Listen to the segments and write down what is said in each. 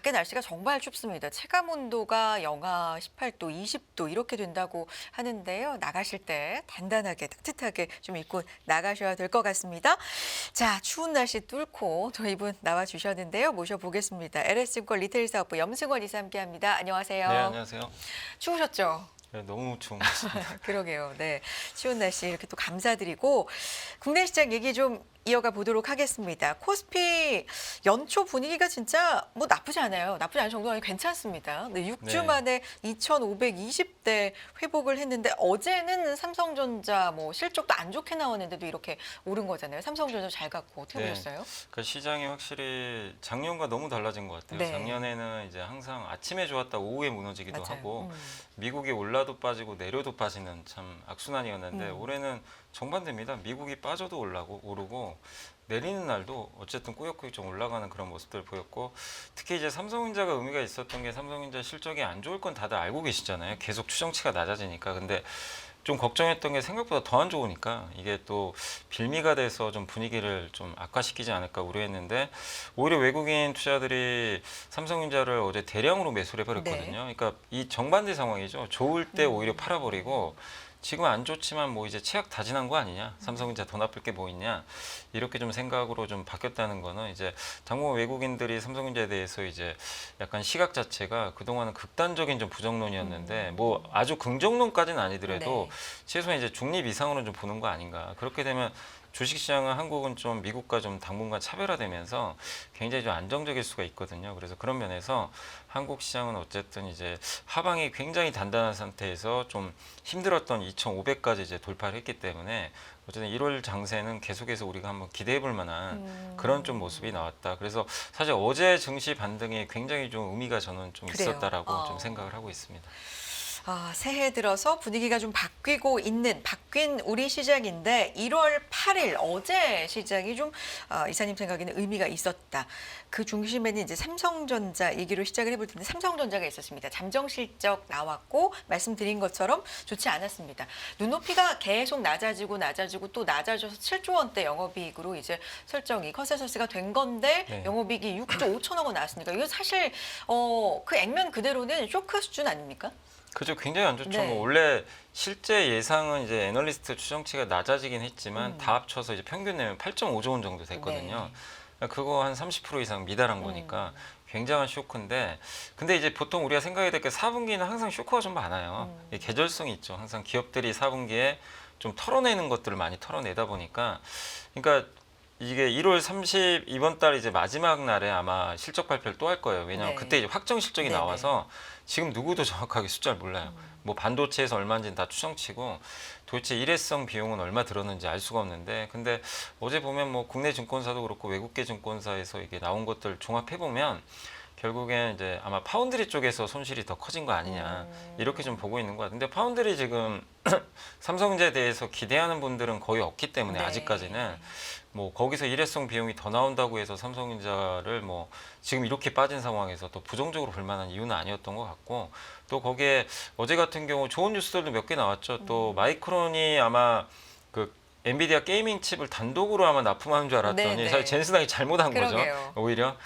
밖에 날씨가 정말 춥습니다. 체감 온도가 영하 18도, 20도 이렇게 된다고 하는데요. 나가실 때 단단하게 따뜻하게 좀 입고 나가셔야 될 것 같습니다. 자, 추운 날씨 뚫고 저희 분 나와 주셨는데요. 모셔보겠습니다. LS증권 리테일 사업부 염승원 이사 함께합니다. 안녕하세요. 네, 안녕하세요. 추우셨죠? 네, 너무 추운 것 같습니다. 그러게요. 네, 추운 날씨 이렇게 또 감사드리고 국내 시장 얘기 좀 이어가 보도록 하겠습니다. 코스피 연초 분위기가 진짜 뭐 나쁘지 않아요. 나쁘지 않은 정도가 아니고 괜찮습니다. 네, 6주 네. 만에 2,520대 회복을 했는데 어제는 삼성전자 뭐 실적도 안 좋게 나왔는데도 이렇게 오른 거잖아요. 삼성전자 잘 갖고 어떻게 네. 보셨어요? 그 시장이 확실히 작년과 너무 달라진 것 같아요. 네. 작년에는 이제 항상 아침에 좋았다 오후에 무너지기도 맞아요. 하고 미국이 올라도 빠지고 내려도 빠지는 참 악순환이었는데 올해는 정반대입니다. 미국이 빠져도 오르고 내리는 날도 어쨌든 꾸역꾸역 좀 올라가는 그런 모습들을 보였고 특히 이제 삼성전자가 의미가 있었던 게 삼성전자 실적이 안 좋을 건 다들 알고 계시잖아요. 계속 추정치가 낮아지니까. 근데 좀 걱정했던 게 생각보다 더 안 좋으니까 이게 또 빌미가 돼서 좀 분위기를 좀 악화시키지 않을까 우려했는데 오히려 외국인 투자들이 삼성전자를 어제 대량으로 매수를 해버렸거든요. 네. 그러니까 이 정반대 상황이죠. 좋을 때 오히려 팔아버리고 지금 안 좋지만 뭐 이제 최악 다 지난 거 아니냐, 삼성전자 더 나쁠 게 뭐 있냐, 이렇게 좀 생각으로 좀 바뀌었다는 거는 이제 당분 외국인들이 삼성전자에 대해서 이제 약간 시각 자체가 그동안은 극단적인 좀 부정론이었는데 뭐 아주 긍정론까지는 아니더라도 네. 최소한 이제 중립 이상으로 좀 보는 거 아닌가. 그렇게 되면 주식시장은 한국은 좀 미국과 좀 당분간 차별화되면서 굉장히 좀 안정적일 수가 있거든요. 그래서 그런 면에서 한국 시장은 어쨌든 이제 하방이 굉장히 단단한 상태에서 좀 힘들었던 2,500까지 이제 돌파를 했기 때문에 어쨌든 1월 장세는 계속해서 우리가 한번 기대해 볼 만한 그런 좀 모습이 나왔다. 그래서 사실 어제 증시 반등이 굉장히 좀 의미가 저는 좀 그래요. 있었다라고 좀 생각을 하고 있습니다. 새해 들어서 분위기가 좀 바뀐 우리 시장인데 1월 8일 어제 시장이 좀 이사님 생각에는 의미가 있었다. 그 중심에는 이제 삼성전자 얘기로 시작을 해볼 텐데 삼성전자가 있었습니다. 잠정 실적 나왔고 말씀드린 것처럼 좋지 않았습니다. 눈높이가 계속 낮아지고 또 낮아져서 7조 원대 영업이익으로 이제 설정이 컨센서스가 된 건데 네. 영업이익이 6조 5천억 원 나왔으니까 이거 사실 그 액면 그대로는 쇼크 수준 아닙니까? 그죠. 굉장히 안 좋죠. 네. 뭐 원래 실제 예상은 이제 애널리스트 추정치가 낮아지긴 했지만 다 합쳐서 이제 평균 내면 8.5조 원 정도 됐거든요. 그거 한 30% 이상 미달한 거니까 굉장한 쇼크인데 근데 이제 보통 우리가 생각해야 될 게 4분기는 항상 쇼크가 좀 많아요. 이 계절성이 있죠. 항상 기업들이 4분기에 좀 털어내는 것들을 많이 털어내다 보니까 그러니까 이게 1월 30 이번 달 이제 마지막 날에 아마 실적 발표를 또 할 거예요. 왜냐하면 네. 그때 이제 확정 실적이 네네. 나와서 지금 누구도 정확하게 숫자를 몰라요. 뭐 반도체에서 얼마인지는 다 추정치고 도대체 일회성 비용은 얼마 들었는지 알 수가 없는데 근데 어제 보면 뭐 국내 증권사도 그렇고 외국계 증권사에서 이게 나온 것들 종합해 보면 결국엔 이제 아마 파운드리 쪽에서 손실이 더 커진 거 아니냐 이렇게 좀 보고 있는 것 같아요. 근데 파운드리 지금 삼성전자에 대해서 기대하는 분들은 거의 없기 때문에 네. 아직까지는 뭐 거기서 일회성 비용이 더 나온다고 해서 삼성전자를 뭐 지금 이렇게 빠진 상황에서 또 부정적으로 볼 만한 이유는 아니었던 것 같고 또 거기에 어제 같은 경우 좋은 뉴스들도 몇 개 나왔죠. 또 마이크론이 아마 그 엔비디아 게이밍 칩을 단독으로 아마 납품하는 줄 알았더니 네네. 사실 젠슨하기 잘못한 그러게요. 거죠.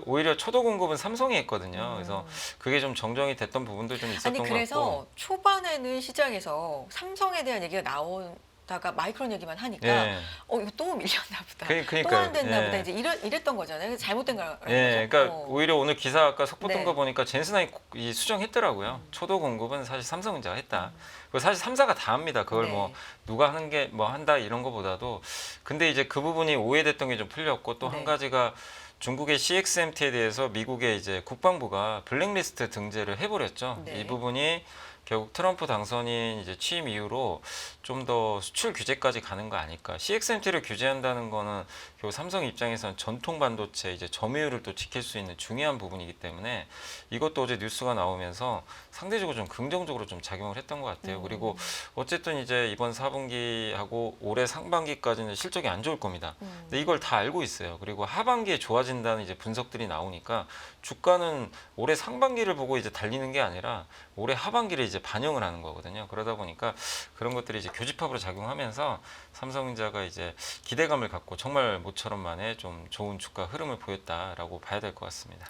오히려 초도 공급은 삼성이 했거든요. 그래서 그게 좀 정정이 됐던 부분도 좀 있었던 아니 것 그래서 같고. 초반에는 시장에서 삼성에 대한 얘기가 나오다가 마이크론 얘기만 하니까 예. 이거 또 밀렸나 보다. 그러니까요. 또 안 됐나 예. 보다. 이제 이랬던 거잖아요. 잘못된 거라는 예, 거죠. 그러니까 오히려 오늘 기사 아까 속보던 네. 거 보니까 젠슨하이 수정했더라고요. 초도 공급은 사실 삼성전자가 했다. 그리고 사실 3사가 다 합니다. 그걸 네. 뭐 누가 하는 게 뭐 한다 이런 거보다도 근데 이제 그 부분이 오해됐던 게 좀 풀렸고 또 한 네. 가지가 중국의 CXMT에 대해서 미국의 이제 국방부가 블랙리스트 등재를 해버렸죠. 네. 이 부분이 결국 트럼프 당선인 이제 취임 이후로 좀 더 수출 규제까지 가는 거 아닐까. CXMT를 규제한다는 거는 결국 삼성 입장에서는 전통 반도체 이제 점유율을 또 지킬 수 있는 중요한 부분이기 때문에 이것도 어제 뉴스가 나오면서 상대적으로 좀 긍정적으로 좀 작용을 했던 것 같아요. 그리고 어쨌든 이제 이번 4분기하고 올해 상반기까지는 실적이 안 좋을 겁니다. 근데 이걸 다 알고 있어요. 그리고 하반기에 좋아진다는 이제 분석들이 나오니까 주가는 올해 상반기를 보고 이제 달리는 게 아니라 올해 하반기를 이제 반영을 하는 거거든요. 그러다 보니까 그런 것들이 이제 교집합으로 작용하면서 삼성전자가 이제 기대감을 갖고 정말 모처럼 만에 좀 좋은 주가 흐름을 보였다라고 봐야 될 것 같습니다.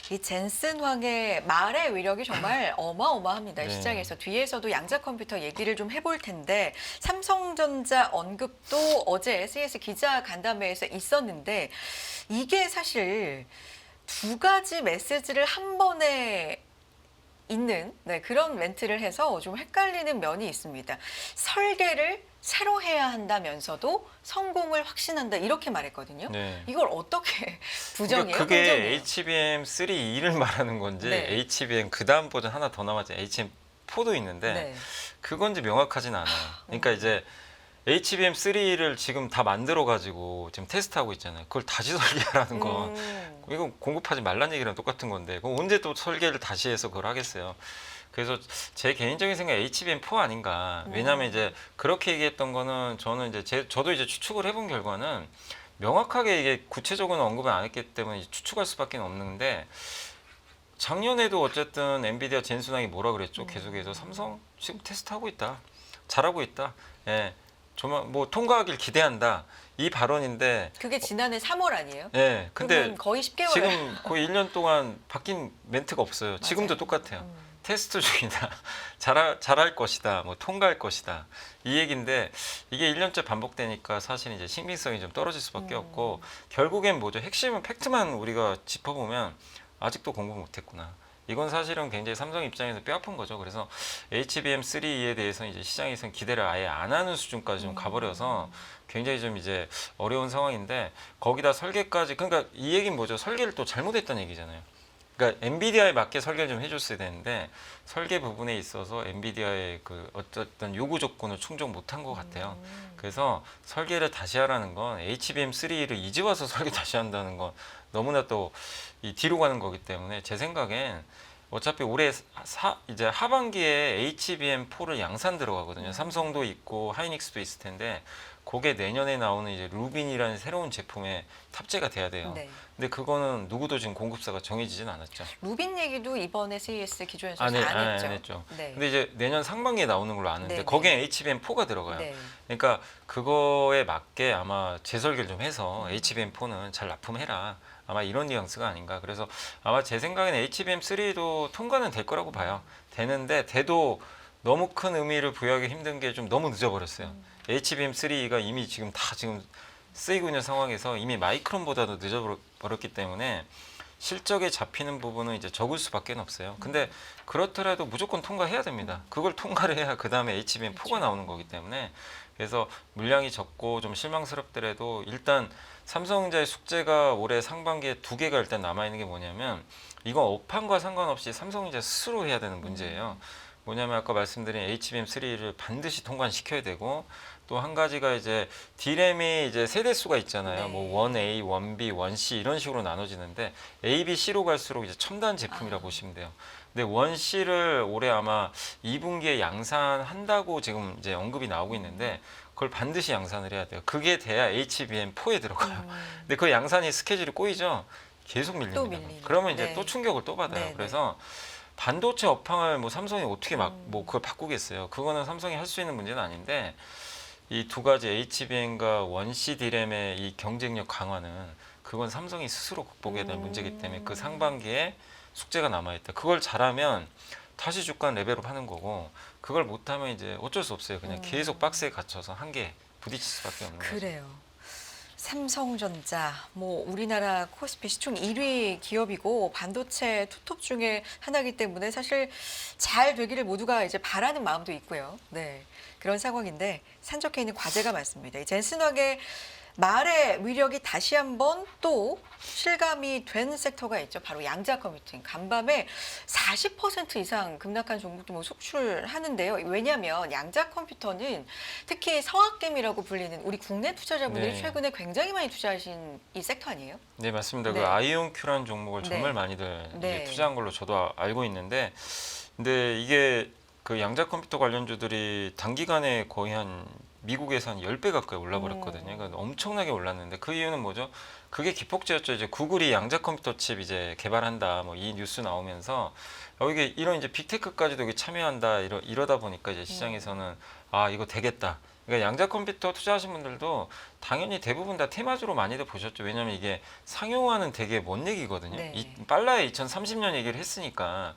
이 젠슨 황의 말의 위력이 정말 어마어마합니다. 네. 시장에서. 뒤에서도 양자 컴퓨터 얘기를 좀 해볼 텐데 삼성전자 언급도 어제 CS 기자 간담회에서 있었는데 이게 사실 두 가지 메시지를 한 번에 있는 그런 멘트를 해서 좀 헷갈리는 면이 있습니다. 설계를 새로 해야 한다면서도 성공을 확신한다 이렇게 말했거든요. 네. 이걸 어떻게 부정해요? 그게 긍정해요? HBM3E를 말하는 건지 네. HBM 그 다음 버전 하나 더 남았지 HBM4도 있는데 네. 그건지 명확하진 않아요. 그러니까 이제 HBM3를 지금 다 만들어 가지고 지금 테스트하고 있잖아요. 그걸 다시 설계하라는 건 이거 공급하지 말란 얘기랑 똑같은 건데 그럼 언제 또 설계를 다시 해서 그걸 하겠어요. 그래서 제 개인적인 생각 HBM4 아닌가. 왜냐하면 이제 그렇게 얘기했던 거는 저는 이제 저도 이제 추측을 해본 결과는 명확하게 이게 구체적으로는 언급을 안 했기 때문에 이제 추측할 수밖에 없는데 작년에도 어쨌든 엔비디아 젠슨왕이 뭐라 그랬죠? 계속해서 삼성 지금 테스트하고 있다. 잘하고 있다. 예. 정말 뭐 통과하길 기대한다. 이 발언인데 그게 지난해 3월 아니에요? 예. 근데 그러면 거의 10개월. 지금 거의 1년 동안 바뀐 멘트가 없어요. 지금도 맞아요. 똑같아요. 테스트 중이다. 잘할 것이다. 뭐 통과할 것이다. 이 얘기인데 이게 1년째 반복되니까 사실 이제 신빙성이 좀 떨어질 수밖에 없고 결국엔 뭐죠? 핵심은 팩트만 우리가 짚어보면 아직도 공부 못했구나. 이건 사실은 굉장히 삼성 입장에서 뼈아픈 거죠. 그래서 HBM3E에 대해서 이제 시장에서는 기대를 아예 안 하는 수준까지 좀 가버려서 굉장히 좀 이제 어려운 상황인데 거기다 설계까지 그러니까 이 얘기는 뭐죠? 설계를 또 잘못했다는 얘기잖아요. 그러니까 엔비디아에 맞게 설계를 좀 해줬어야 되는데 설계 부분에 있어서 엔비디아의 그 어쨌든 요구 조건을 충족 못한 것 같아요. 그래서 설계를 다시 하라는 건 HBM3를 이제 와서 설계 다시 한다는 건 너무나 또 이 뒤로 가는 거기 때문에 제 생각엔 어차피 올해 이제 하반기에 HBM4를 양산 들어가거든요. 삼성도 있고 하이닉스도 있을 텐데 그게 내년에 나오는 이제 루빈이라는 새로운 제품에 탑재가 돼야 돼요. 네. 근데 그거는 누구도 지금 공급사가 정해지진 않았죠. 루빈 얘기도 이번에 CES 기조연설에서 안 안 했죠. 했죠. 네. 근데 이제 내년 상반기에 나오는 걸로 아는데 네, 거기에 HBM4가 들어가요. 네. 그러니까 그거에 맞게 아마 재설계를 좀 해서 HBM4는 잘 납품해라. 아마 이런 뉘앙스가 아닌가. 그래서 아마 제 생각에는 HBM3도 통과는 될 거라고 봐요. 되는데 돼도 너무 큰 의미를 부여하기 힘든 게 좀 너무 늦어버렸어요. HBM3가 이미 지금 다 지금 쓰이고 있는 상황에서 이미 마이크론보다도 늦어버렸기 때문에 실적에 잡히는 부분은 이제 적을 수밖에 없어요. 근데 그렇더라도 무조건 통과해야 됩니다. 그걸 통과를 해야 그 다음에 HBM4가 나오는 거기 때문에 그래서 물량이 적고 좀 실망스럽더라도 일단 삼성전자의 숙제가 올해 상반기에 2개가 일단 남아있는 게 뭐냐면 이건 업황과 상관없이 삼성전자 스스로 해야 되는 문제예요. 뭐냐면 아까 말씀드린 HBM3를 반드시 통과시켜야 되고 또 한 가지가 이제 D램이 이제 세대수가 있잖아요. 네. 뭐 1A, 1B, 1C 이런 식으로 나눠지는데 A, B, C로 갈수록 이제 첨단 제품이라고 보시면 돼요. 근데 1C를 올해 아마 2분기에 양산한다고 지금 이제 언급이 나오고 있는데 그걸 반드시 양산을 해야 돼요. 그게 돼야 HBM4에 들어가요. 근데 그 양산이 스케줄이 꼬이죠. 계속 밀립니다. 또 밀리네. 그러면 이제 네. 또 충격을 또 받아요. 네, 그래서 반도체 업황을 뭐 삼성이 어떻게 막 뭐 그걸 바꾸겠어요. 그거는 삼성이 할 수 있는 문제는 아닌데 이 두 가지 HBM과 1C D램의 이 경쟁력 강화는 그건 삼성이 스스로 극복해야 될 문제이기 때문에 그 상반기에 숙제가 남아있다. 그걸 잘하면 다시 주가는 레벨업 하는 거고 그걸 못하면 이제 어쩔 수 없어요. 그냥 계속 박스에 갇혀서 한계에 부딪힐 수밖에 없는 거죠. 그래요. 삼성전자, 뭐 우리나라 코스피 시총 1위 기업이고 반도체 투톱 중에 하나이기 때문에 사실 잘 되기를 모두가 이제 바라는 마음도 있고요. 네, 그런 상황인데 산적해 있는 과제가 많습니다. 이 젠슨왕의 말의 위력이 다시 한번 또 실감이 된 섹터가 있죠. 바로 양자 컴퓨팅. 간밤에 40% 이상 급락한 종목도 뭐 속출하는데요. 왜냐하면 양자 컴퓨터는 특히 성학개미라고 불리는 우리 국내 투자자분들이 네. 최근에 굉장히 많이 투자하신 이 섹터 아니에요? 네, 맞습니다. 네. 그 아이온큐라는 종목을 네. 정말 많이들 네. 이제 투자한 걸로 저도 알고 있는데 근데 이게 그 양자 컴퓨터 관련주들이 단기간에 거의 한 미국에서 한 10배 가까이 올라버렸거든요. 그러니까 엄청나게 올랐는데 그 이유는 뭐죠? 그게 기폭제였죠. 이제 구글이 양자 컴퓨터 칩 이제 개발한다. 뭐 이 뉴스 나오면서 이게 이런 이제 빅테크까지도 여기 참여한다. 이러다 보니까 이제 시장에서는 아, 이거 되겠다. 그러니까 양자 컴퓨터 투자하신 분들도 당연히 대부분 다 테마주로 많이들 보셨죠. 왜냐하면 이게 상용화는 되게 먼 얘기거든요. 네. 빨라야 2030년 얘기를 했으니까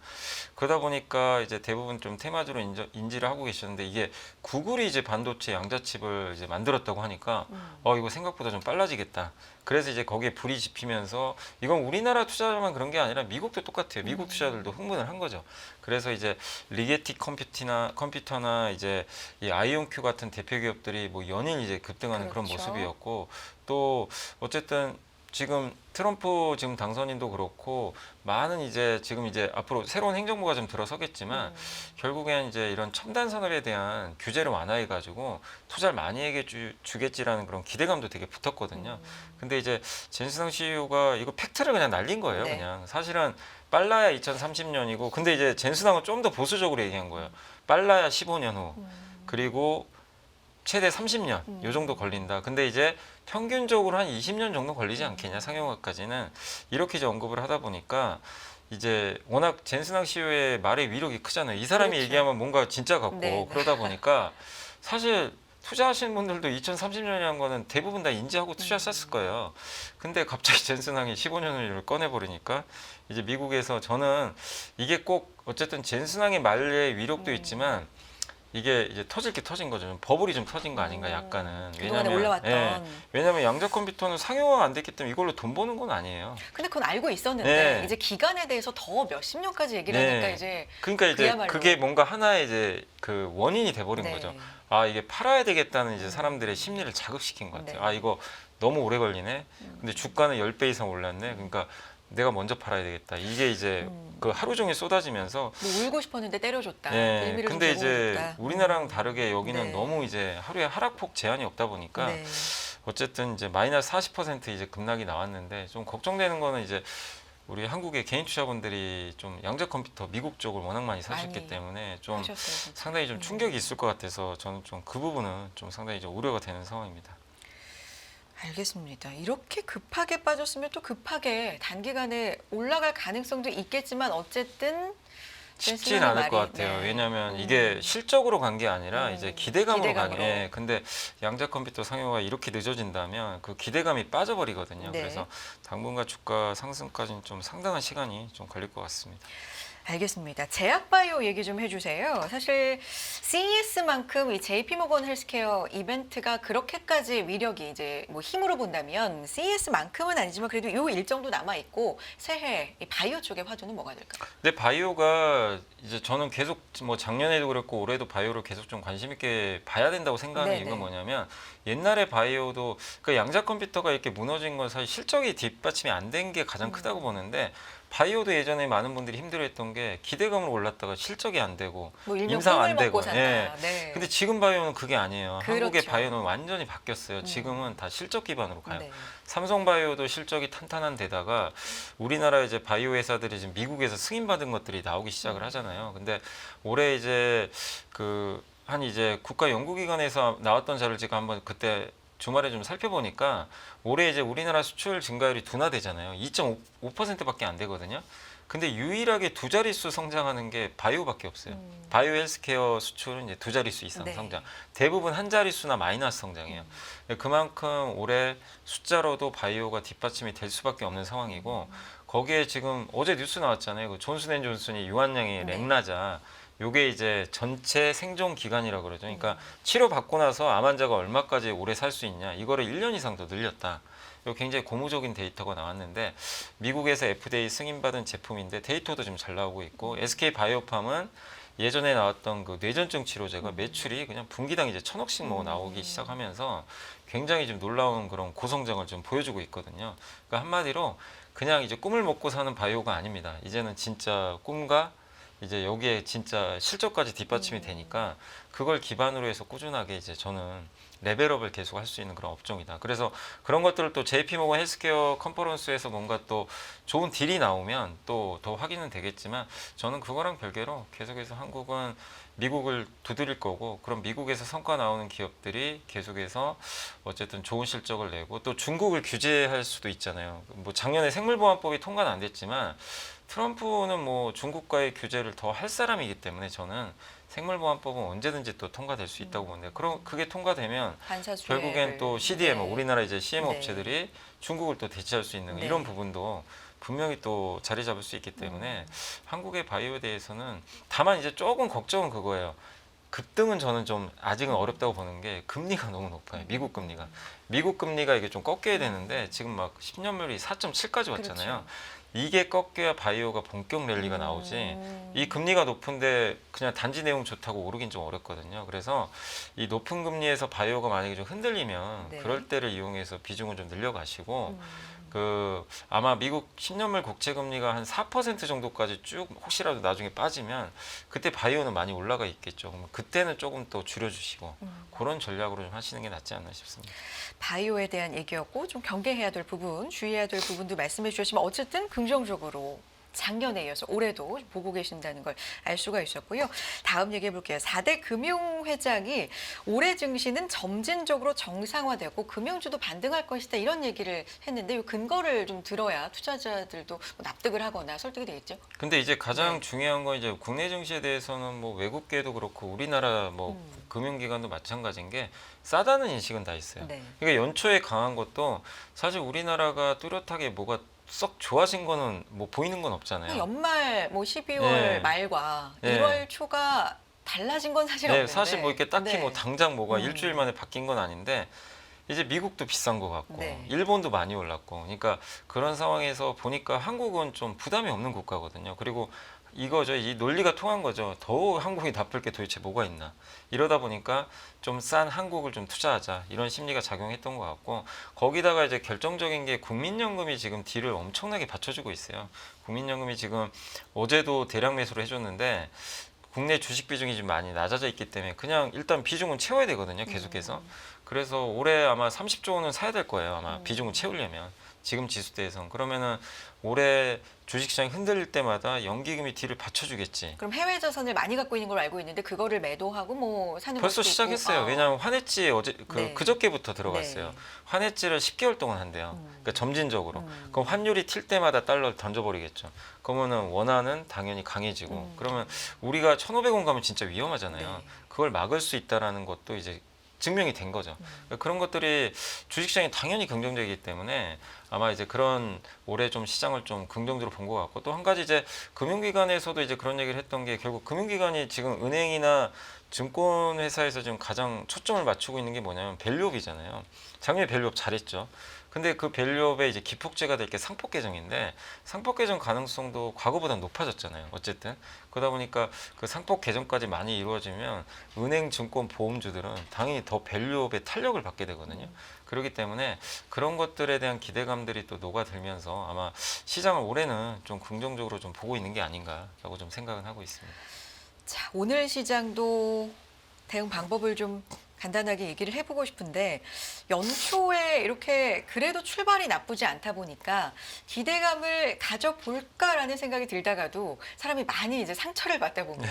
그러다 보니까 이제 대부분 좀 테마주로 인지를 하고 계셨는데 이게 구글이 이제 반도체 양자칩을 이제 만들었다고 하니까 이거 생각보다 좀 빨라지겠다. 그래서 이제 거기에 불이 지피면서 이건 우리나라 투자자만 그런 게 아니라 미국도 똑같아요. 미국 투자들도 흥분을 한 거죠. 그래서 이제 리게틱 컴퓨터나 이제 이 아이온큐 같은 대표 기업들이 뭐 연일 이제 급등하는 그런 그렇죠. 모습이었고 또 어쨌든 지금 트럼프 지금 당선인도 그렇고 많은 이제 지금 이제 앞으로 새로운 행정부가 좀 들어서겠지만 결국엔 이제 이런 첨단 산업에 대한 규제를 완화해 가지고 투자를 많이 주겠지라는 그런 기대감도 되게 붙었거든요. 근데 이제 젠스당 CEO가 이거 팩트를 그냥 날린 거예요. 네. 그냥 사실은 빨라야 2030년이고 근데 이제 젠스당은 좀 더 보수적으로 얘기한 거예요. 빨라야 15년 후 그리고 최대 30년 요 정도 걸린다. 근데 이제 평균적으로 한 20년 정도 걸리지 않겠냐 상용화까지는 이렇게 이제 언급을 하다 보니까 이제 워낙 젠스낭 CEO의 말의 위력이 크잖아요. 이 사람이 그렇죠. 얘기하면 뭔가 진짜 같고 네. 그러다 보니까 사실 투자하시는 분들도 2030년이라는 거는 대부분 다 인지하고 투자했을 거예요. 근데 갑자기 젠스낭이 15년을 꺼내버리니까 이제 미국에서 저는 이게 꼭 어쨌든 젠스낭의 말의 위력도 있지만 이게 이제 터질 게 터진 거죠. 좀 버블이 좀 터진 거 아닌가 약간은. 그동안에 올라왔던. 왜냐면 양자 컴퓨터는 상용화가 안 됐기 때문에 이걸로 돈 버는 건 아니에요. 근데 그건 알고 있었는데 네. 이제 기간에 대해서 더 몇십 년까지 얘기를 네. 하니까 이제 그러니까 이제 그야말로. 그게 뭔가 하나의 이제 그 원인이 돼버린 네. 거죠. 아 이게 팔아야 되겠다는 이제 사람들의 심리를 자극시킨 것 같아요. 네. 아 이거 너무 오래 걸리네. 근데 주가는 10배 이상 올랐네. 그러니까 내가 먼저 팔아야 되겠다. 이게 이제 그 하루 종일 쏟아지면서 뭐 울고 싶었는데 때려줬다. 네, 의미를 근데 좀 이제 제공해줬다. 우리나라랑 다르게 여기는 네. 너무 이제 하루에 하락폭 제한이 없다 보니까 네. 어쨌든 이제 마이너스 40% 이제 급락이 나왔는데 좀 걱정되는 거는 이제 우리 한국의 개인 투자분들이 좀 양자 컴퓨터 미국 쪽을 워낙 많이 사셨기 많이 때문에 좀 하셨어요, 진짜. 상당히 좀 충격이 있을 것 같아서 저는 좀 그 부분은 좀 상당히 좀 우려가 되는 상황입니다. 알겠습니다. 이렇게 급하게 빠졌으면 또 급하게 단기간에 올라갈 가능성도 있겠지만 어쨌든 쉽진 않을 것 말이, 같아요. 네. 왜냐하면 이게 실적으로 간 게 아니라 이제 기대감으로 기대감으로. 가게. 근데 양자 컴퓨터 상용화가 이렇게 늦어진다면 그 기대감이 빠져버리거든요. 네. 그래서 당분간 주가 상승까지는 좀 상당한 시간이 좀 걸릴 것 같습니다. 알겠습니다. 제약바이오 얘기 좀 해주세요. 사실 CES만큼 이 JP모건 헬스케어 이벤트가 그렇게까지 위력이 이제 뭐 힘으로 본다면 CES만큼은 아니지만 그래도 요 일정도 남아 있고 새해 이 바이오 쪽의 화두는 뭐가 될까요? 근데 바이오가 이제 저는 계속 뭐 작년에도 그랬고 올해도 바이오를 계속 좀 관심 있게 봐야 된다고 생각하는 네네. 이유가 뭐냐면 옛날에 바이오도 그 양자 컴퓨터가 이렇게 무너진 건 사실 실적이 뒷받침이 안 된 게 가장 크다고 보는데 바이오도 예전에 많은 분들이 힘들어했던 게 기대감으로 올랐다가 실적이 안 되고 뭐 일명 임상 꿈을 안 되고. 먹고 산다. 예. 네. 근데 지금 바이오는 그게 아니에요. 한국의 그렇죠. 바이오는 완전히 바뀌었어요. 지금은 다 실적 기반으로 가요. 네. 삼성 바이오도 실적이 탄탄한 데다가 우리나라 이제 바이오 회사들이 지금 미국에서 승인받은 것들이 나오기 시작을 하잖아요. 근데 올해 이제 그 한 이제 국가 연구기관에서 나왔던 자료를 제가 한번 그때 주말에 좀 살펴보니까 올해 이제 우리나라 수출 증가율이 둔화되잖아요. 2.5%밖에 안 되거든요. 근데 유일하게 두 자릿수 성장하는 게 바이오밖에 없어요. 바이오 헬스케어 수출은 이제 두 자릿수 이상 네. 성장. 대부분 한 자릿수나 마이너스 성장이에요. 그만큼 올해 숫자로도 바이오가 뒷받침이 될 수밖에 없는 상황이고 거기에 지금 어제 뉴스 나왔잖아요. 그 존슨앤존슨이 유한양의 네. 렉나자 요게 이제 전체 생존 기간이라고 그러죠. 그러니까 치료 받고 나서 암 환자가 얼마까지 오래 살 수 있냐. 이거를 1년 이상 더 늘렸다. 이거 굉장히 고무적인 데이터가 나왔는데 미국에서 FDA 승인받은 제품인데 데이터도 좀 잘 나오고 있고 SK 바이오팜은 예전에 나왔던 그 뇌전증 치료제가 매출이 그냥 분기당 이제 1,000억씩 뭐 나오기 시작하면서 굉장히 좀 놀라운 그런 고성장을 좀 보여주고 있거든요. 그러니까 한마디로 그냥 이제 꿈을 먹고 사는 바이오가 아닙니다. 이제는 진짜 꿈과 이제 여기에 진짜 실적까지 뒷받침이 되니까 그걸 기반으로 해서 꾸준하게 이제 저는 레벨업을 계속 할 수 있는 그런 업종이다. 그래서 그런 것들을 또 JP모건 헬스케어 컨퍼런스에서 뭔가 또 좋은 딜이 나오면 또 더 확인은 되겠지만 저는 그거랑 별개로 계속해서 한국은 미국을 두드릴 거고 그럼 미국에서 성과 나오는 기업들이 계속해서 어쨌든 좋은 실적을 내고 또 중국을 규제할 수도 있잖아요. 뭐 작년에 생물보안법이 통과는 안 됐지만 트럼프는 뭐 중국과의 규제를 더 할 사람이기 때문에 저는 생물보안법은 언제든지 또 통과될 수 있다고 보는데 그럼 그게 통과되면 반사주의 결국엔 또 CDM, 네. 우리나라 이제 CM 네. 업체들이 중국을 또 대체할 수 있는 네. 이런 부분도 분명히 또 자리 잡을 수 있기 때문에 한국의 바이오에 대해서는 다만 이제 조금 걱정은 그거예요. 급등은 저는 좀 아직은 어렵다고 보는 게 금리가 너무 높아요. 미국 금리가. 미국 금리가 이게 좀 꺾여야 되는데 지금 막 10년물이 4.7까지 왔잖아요. 그렇죠. 이게 꺾여야 바이오가 본격 랠리가 나오지. 이 금리가 높은데 그냥 단지 내용 좋다고 오르긴 좀 어렵거든요. 그래서 이 높은 금리에서 바이오가 만약에 좀 흔들리면 네. 그럴 때를 이용해서 비중을 좀 늘려가시고 음. 그 아마 미국 10년물 국채 금리가 한 4% 정도까지 쭉 혹시라도 나중에 빠지면 그때 바이오는 많이 올라가 있겠죠. 그럼 그때는 조금 더 줄여주시고 그런 전략으로 좀 하시는 게 낫지 않나 싶습니다. 바이오에 대한 얘기였고 좀 경계해야 될 부분, 주의해야 될 부분도 말씀해 주셨지만 어쨌든 긍정적으로 작년에 이어서 올해도 보고 계신다는 걸 알 수가 있었고요. 다음 얘기해 볼게요. 4대 금융회장이 올해 증시는 점진적으로 정상화되고 금융주도 반등할 것이다 이런 얘기를 했는데 이 근거를 좀 들어야 투자자들도 뭐 납득을 하거나 설득이 되겠죠. 근데 이제 가장 네. 중요한 건 이제 국내 증시에 대해서는 뭐 외국계도 그렇고 우리나라 뭐 금융기관도 마찬가지인 게 싸다는 인식은 다 있어요. 네. 그러니까 연초에 강한 것도 사실 우리나라가 뚜렷하게 뭐가 썩 좋아진 거는 뭐 보이는 건 없잖아요. 연말 뭐 12월 네. 말과 네. 1월 초가 달라진 건 사실 네, 없는데. 사실 뭐 이렇게 딱히 네. 뭐 당장 뭐가 음. 일주일 만에 바뀐 건 아닌데 이제 미국도 비싼 것 같고 네. 일본도 많이 올랐고 그러니까 그런 상황에서 보니까 한국은 좀 부담이 없는 국가거든요. 그리고 이거죠. 이 논리가 통한 거죠. 더 한국이 나쁠 게 도대체 뭐가 있나. 이러다 보니까 좀 싼 한국을 좀 투자하자. 이런 심리가 작용했던 것 같고 거기다가 이제 결정적인 게 국민연금이 지금 딜을 엄청나게 받쳐주고 있어요. 국민연금이 지금 어제도 대량 매수를 해줬는데 국내 주식 비중이 좀 많이 낮아져 있기 때문에 그냥 일단 비중은 채워야 되거든요. 계속해서. 그래서 올해 아마 30조 원은 사야 될 거예요. 아마 비중을 채우려면. 지금 지수대에선. 그러면은 올해 주식시장이 흔들릴 때마다 연기금이 딜을 받쳐주겠지. 그럼 해외 자산을 많이 갖고 있는 걸로 알고 있는데 그거를 매도하고 뭐 사는 벌써 것도 시작했어요. 있고. 왜냐하면 환해지 어제 네. 그저께부터 들어갔어요. 네. 환해지를 10개월 동안 한대요. 그러니까 점진적으로. 그럼 환율이 튈 때마다 달러를 던져버리겠죠. 그러면은 원화는 당연히 강해지고. 그러면 우리가 1,500원 가면 진짜 위험하잖아요. 네. 그걸 막을 수 있다라는 것도 이제 증명이 된 거죠. 그러니까 그런 것들이 주식시장이 당연히 긍정적이기 때문에 아마 이제 그런 올해 좀 시장을 좀 긍정적으로 본 것 같고 또 한 가지 이제 금융기관에서도 이제 그런 얘기를 했던 게 결국 금융기관이 지금 은행이나 증권회사에서 지금 가장 초점을 맞추고 있는 게 뭐냐면 밸류업이잖아요. 작년에 밸류업 잘했죠. 근데 그 밸류업의 이제 기폭제가 될 게 상법 개정인데 상법 개정 가능성도 과거보다 높아졌잖아요. 어쨌든 그러다 보니까 그 상법 개정까지 많이 이루어지면 은행, 증권, 보험주들은 당연히 더 밸류업의 탄력을 받게 되거든요. 그렇기 때문에 그런 것들에 대한 기대감들이 또 녹아들면서 아마 시장을 올해는 좀 긍정적으로 좀 보고 있는 게 아닌가라고 좀 생각은 하고 있습니다. 자, 오늘 시장도 대응 방법을 좀 간단하게 얘기를 해보고 싶은데 연초에 이렇게 그래도 출발이 나쁘지 않다 보니까 기대감을 가져볼까라는 생각이 들다가도 사람이 많이 이제 상처를 받다 보면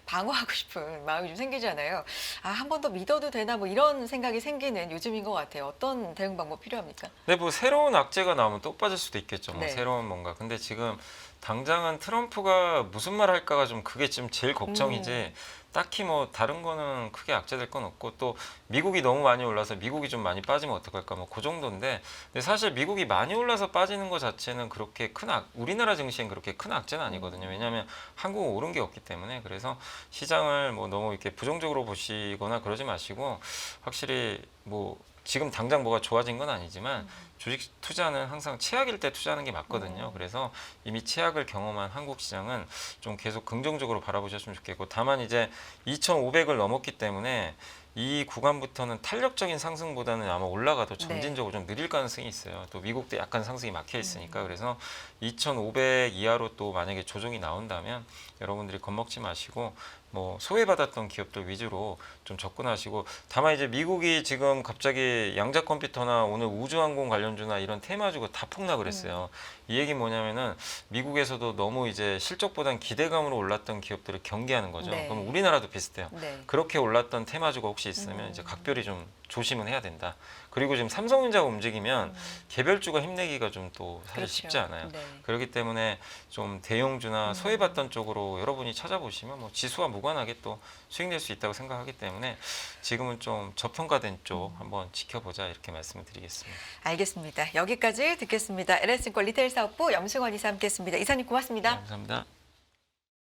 방어하고 싶은 마음이 좀 생기잖아요. 아, 한 번 더 믿어도 되나 뭐 이런 생각이 생기는 요즘인 것 같아요. 어떤 대응 방법 필요합니까? 근데 뭐 새로운 악재가 나오면 또 빠질 수도 있겠죠. 뭐 네. 새로운 뭔가. 근데 지금 당장은 트럼프가 무슨 말 할까가 좀 그게 지금 제일 걱정이지. 딱히 뭐 다른 거는 크게 악재될 건 없고 또 미국이 너무 많이 올라서 미국이 좀 많이 빠지면 어떡할까 뭐 그 정도인데 근데 사실 미국이 많이 올라서 빠지는 것 자체는 그렇게 우리나라 증시엔 그렇게 큰 악재는 아니거든요. 왜냐하면 한국은 오른 게 없기 때문에 그래서 시장을 뭐 너무 이렇게 부정적으로 보시거나 그러지 마시고 확실히 뭐 지금 당장 뭐가 좋아진 건 아니지만 주식 투자는 항상 최악일 때 투자하는 게 맞거든요. 그래서 이미 최악을 경험한 한국 시장은 좀 계속 긍정적으로 바라보셨으면 좋겠고 다만 이제 2,500을 넘었기 때문에 이 구간부터는 탄력적인 상승보다는 아마 올라가도 점진적으로 좀 느릴 가능성이 있어요. 또 미국도 약간 상승이 막혀 있으니까 그래서 2,500 이하로 또 만약에 조정이 나온다면 여러분들이 겁먹지 마시고 뭐 소외받았던 기업들 위주로 좀 접근하시고 다만 이제 미국이 지금 갑자기 양자 컴퓨터나 오늘 우주항공 관련주나 이런 테마주가 다 폭락을 했어요. 이 얘기 뭐냐면은 미국에서도 너무 이제 실적보단 기대감으로 올랐던 기업들을 경계하는 거죠. 네. 그럼 우리나라도 비슷해요. 네. 그렇게 올랐던 테마주가 혹시 있으면 이제 각별히 좀 조심은 해야 된다. 그리고 지금 삼성전자가 움직이면 개별주가 힘내기가 좀 또 사실 그렇죠. 쉽지 않아요. 네. 그렇기 때문에 좀 대형주나 소외받던 쪽으로 여러분이 찾아보시면 뭐 지수와 무관하게 또 수익 낼 수 있다고 생각하기 때문에 지금은 좀 저평가된 쪽 한번 지켜보자 이렇게 말씀을 드리겠습니다. 알겠습니다. 여기까지 듣겠습니다. LS증권 리테일 사업부 염승원 이사 함께했습니다. 이사님 고맙습니다. 감사합니다.